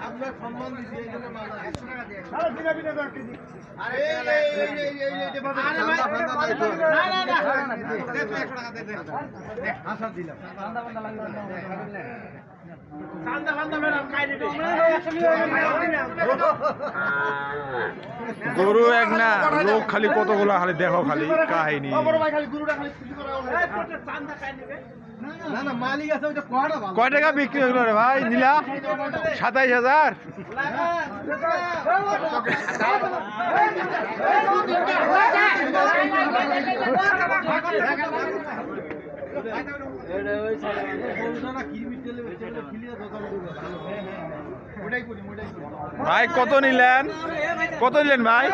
আপনার সম্মান দিচ্ছি এই জন্য গরু এক না লোক খালি কতগুলা খালি দেখো খালি কাহিনী কয় টাকা বিক্রি হলো রে ভাই নীলা ২৭,০০০ ভাই কত নিলেন ভাই?